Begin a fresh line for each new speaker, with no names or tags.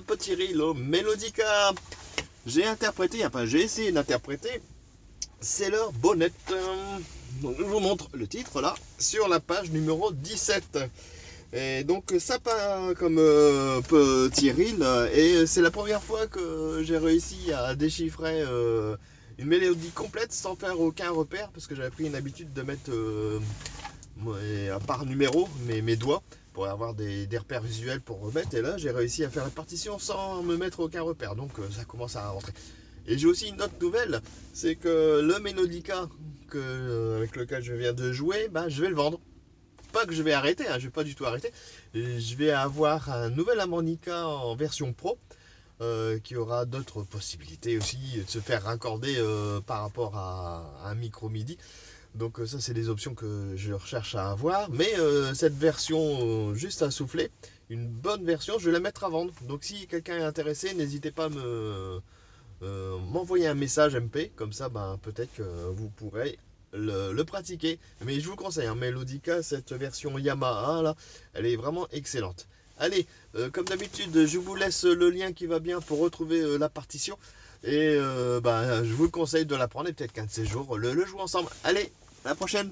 petit reel au Melodica. J'ai interprété, enfin j'ai essayé d'interpréter Sailor Bonnet. Donc je vous montre le titre là, sur la page numéro 17. Et donc ça part comme petit reel, et c'est la première fois que j'ai réussi à déchiffrer une mélodie complète sans faire aucun repère, parce que j'avais pris une habitude de mettre par numéro mes doigts pour avoir des repères visuels pour remettre, et là j'ai réussi à faire la partition sans me mettre aucun repère, donc ça commence à rentrer. Et j'ai aussi une autre nouvelle, c'est que le Melodica avec lequel je viens de jouer, bah, je vais le vendre. Pas que je vais arrêter, hein, je vais pas du tout arrêter. Et je vais avoir un nouvel harmonica en version pro, qui aura d'autres possibilités aussi de se faire raccorder par rapport à un micro MIDI. Donc ça c'est des options que je recherche à avoir. Mais cette version juste à souffler, une bonne version, je vais la mettre à vendre. Donc si quelqu'un est intéressé, n'hésitez pas à m'envoyer un message MP, comme ça ben, peut-être que vous pourrez le pratiquer. Mais je vous conseille, hein, Melodica, cette version Yamaha là, elle est vraiment excellente. Allez, comme d'habitude, je vous laisse le lien qui va bien pour retrouver la partition. Et ben, je vous conseille de la prendre, et peut-être qu'un de ces jours, le jouer ensemble. Allez, à la prochaine!